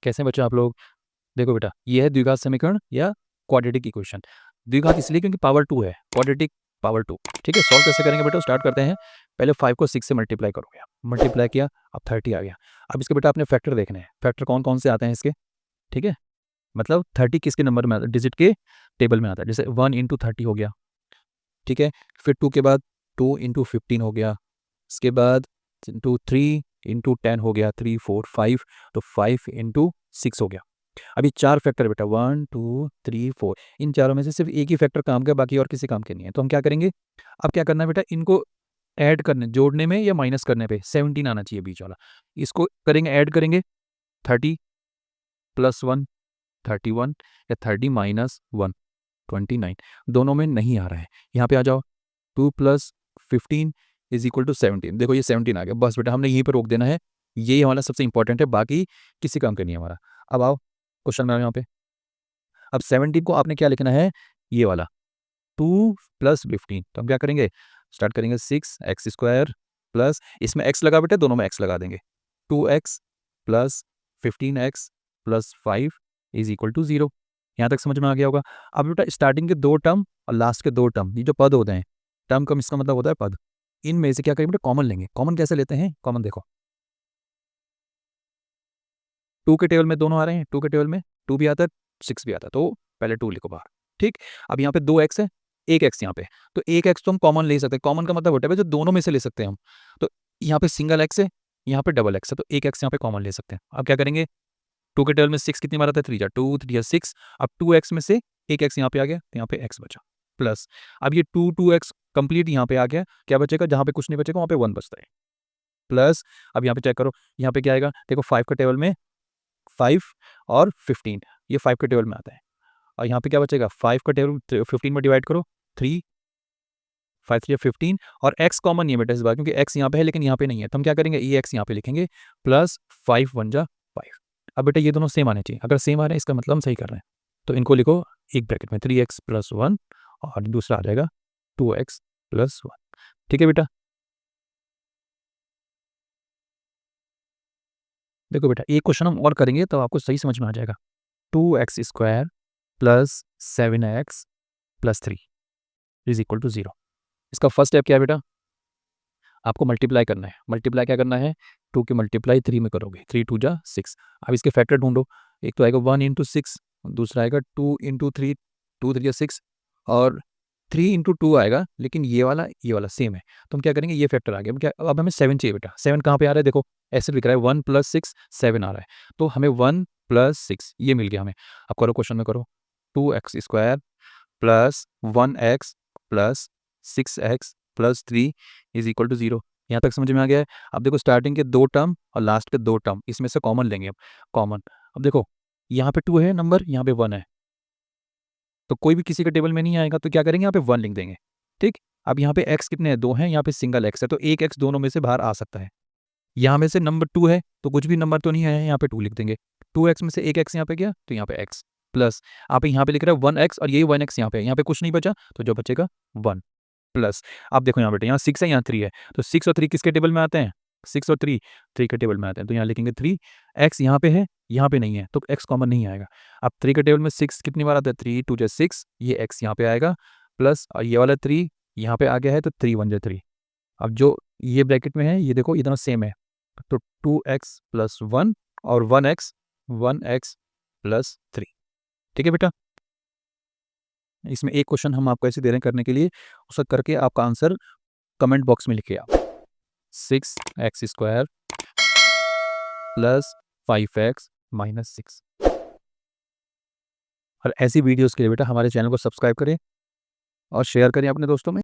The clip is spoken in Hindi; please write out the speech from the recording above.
कैसे हैं बच्चों आप लोग? देखो बेटा, ये है द्विघात समीकरण या क्वाड्रेटिक इक्वेशन। द्विघात इसलिए क्योंकि पावर 2 है, क्वाड्रेटिक पावर 2। ठीक है, सॉल्व कैसे करेंगे बेटा, स्टार्ट करते हैं। पहले 5 को 6 से मल्टीप्लाई करोगे, मल्टीप्लाई किया, अब 30 आ गया। अब इसके बेटा आपने फैक्टर देखने हैं, फैक्टर कौन कौन से आते हैं इसके। ठीक है, मतलब 30 किसके नंबर में आता है, डिजिट के टेबल में आता है। जैसे 1 इंटू 30 हो गया, ठीक है। फिर 2 के बाद 2 इंटू 15 हो गया, इसके बाद इंटू 3 इंटू 10 हो गया, 3 4 5, तो 5 इंटू 6 हो गया। अभी 4 फैक्टर बेटा, 1 2 3 4, इन चारों में से सिर्फ एक ही फैक्टर काम का, बाकी और किसी काम के नहीं है। तो हम क्या करेंगे, अब क्या करना है बेटा, इनको ऐड करने, जोड़ने में या माइनस करने पे 17 आना चाहिए बीच वाला। इसको करेंगे, ऐड करेंगे, 30 प्लस 1 31, या 30 माइनस 1 29, दोनों में नहीं आ रहा है। यहाँ पे आ जाओ, 2 प्लस 15 इज इक्वल टू 17। देखो ये 17 आ गया, बस बेटा हमने यहीं पर रोक देना है। ये हमारा सबसे इंपॉर्टेंट है, बाकी किसी काम का नहीं है हमारा। अब आओ क्वेश्चन में, यहाँ पे अब 17 को आपने क्या लिखना है, ये वाला 2 प्लस 15। तो हम क्या करेंगे, स्टार्ट करेंगे 6x² प्लस, इसमें x लगा बेटे, दोनों में x लगा देंगे, 2x plus 15x plus 5 is equal to 0। यहाँ तक समझ में आ गया होगा। अब बेटा स्टार्टिंग के 2 टर्म और लास्ट के 2 टर्म, ये जो पद होते हैं, टर्म कम इसका मतलब होता है पद, इनमें से क्या करेंगे बेटा, कॉमन लेंगे। कॉमन कैसे लेते हैं, कॉमन देखो, 2 के टेबल में दोनों आ रहे हैं, 2 के टेबल में 2 भी आता है, 6 भी आता है, तो पहले 2 लिखो बाहर। ठीक, अब यहाँ पे 2x है, एक x यहाँ पे, तो एक x तो हम कॉमन ले सकते हैं। कॉमन का मतलब होता है जो दोनों में से ले सकते हैं हम। तो यहाँ पे सिंगल x है, यहाँ पे डबल x है, तो एक x यहाँ पे कॉमन ले सकते हैं। अब क्या करेंगे, 2 के टेबल में 6 कितनी बार आता है, 3 जा 2 3 जा 6। अब 2x में से एक x यहाँ पे आ गया, तो यहाँ पे x बचा, प्लस अब ये 2x कंप्लीट यहाँ पे आ गया, क्या बचेगा, जहाँ पे कुछ नहीं बचेगा वहाँ पे 1 बचता है, प्लस अब यहाँ पे चेक करो, यहाँ पे क्या आएगा, देखो 5 के टेबल में 5 और 15, ये 5 के टेबल में आता है। और यहाँ पे क्या बचेगा, 5 का टेबल 15 में डिवाइड करो, 3 5 3 15, और x कॉमन नहीं है बेटा इस बार, क्योंकि x यहाँ पे है लेकिन यहाँ पे नहीं है, तो हम क्या करेंगे, ये x यहाँ पे लिखेंगे, प्लस 5 1 जा 5। अब बेटा ये दोनों सेम आने चाहिए, अगर सेम आ रहे हैं इसका मतलब हम सही कर रहे हैं। तो इनको लिखो एक ब्रैकेट में, 3x प्लस 1, और दूसरा आ जाएगा 2x प्लस 1। ठीक है बेटा, देखो बेटा एक क्वेश्चन हम और करेंगे तो आपको सही समझ में आ जाएगा। 2x² plus 7x plus 3 is equal to 0। इसका फर्स्ट स्टेप क्या है बेटा, आपको मल्टीप्लाई करना है। मल्टीप्लाई क्या करना है, 2 की मल्टीप्लाई 3 में करोगे, 3 2 जा 6। अब इसके फैक्टर ढूंढो, एक तो आएगा 1 इंटू 6, दूसरा आएगा 2 इंटू 3, 2 3 जा 6, और 3 इंटू 2 आएगा, लेकिन ये वाला सेम है। तो हम क्या करेंगे, ये फैक्टर आ गया। अब हमें 7 चाहिए बेटा, 7 कहाँ पे आ रहा है, देखो ऐसे लिख रहा है 1 प्लस 6 7 आ रहा है, तो हमें 1 प्लस 6 ये मिल गया हमें। अब करो क्वेश्चन में करो, 2x² plus 1x plus 6x plus 3 is equal to 0। यहाँ तक समझ में आ गया है। अब देखो स्टार्टिंग के 2 टर्म और लास्ट के 2 टर्म, इसमें से कॉमन लेंगे अब, कॉमन। अब देखो यहाँ पे 2 है नंबर, यहाँ पे 1 है, तो कोई भी किसी के टेबल में नहीं आएगा, तो क्या करेंगे, यहाँ पे 1 लिख देंगे। ठीक, अब यहाँ पे x कितने हैं, 2 हैं, यहाँ पे सिंगल x है, तो एक x दोनों में से बाहर आ सकता है। यहाँ में से नंबर 2 है, तो कुछ भी नंबर तो नहीं है, यहाँ पे 2 लिख देंगे। 2x में से एक x यहाँ पे गया, तो यहाँ पे x, प्लस आप यहाँ पे लिख रहे हैं 1x, और यही 1x यहाँ पे है, यहाँ पे कुछ नहीं बचा, तो जो बचेगा 1, प्लस अब देखो यहाँ बेटे, यहाँ 6 है, यहाँ 3 है, तो 6 और 3 किसके टेबल में आते हैं, 6 और 3 3 के टेबल में आते हैं, तो यहाँ लिखेंगे 3। x यहाँ पे है, यहाँ पे नहीं है, तो x कॉमन नहीं आएगा। अब 3 के टेबल में 6 कितनी बार आता है, 3 2 जा 6, ये x यहाँ पे आएगा, प्लस और ये वाला 3 यहाँ पे आ गया है, तो 3 1 जा 3। अब जो ये ब्रैकेट में है, ये देखो ये दोनों सेम है, तो 2x प्लस 1 और 1x प्लस 3। ठीक है बेटा, इसमें एक क्वेश्चन हम आपको ऐसे दे रहे हैं करने के लिए, उसका करके आपका आंसर कमेंट बॉक्स में लिखिए आप। 6x² plus 5x minus 6। और ऐसी वीडियोस के लिए बेटा हमारे चैनल को सब्सक्राइब करें और शेयर करें अपने दोस्तों में।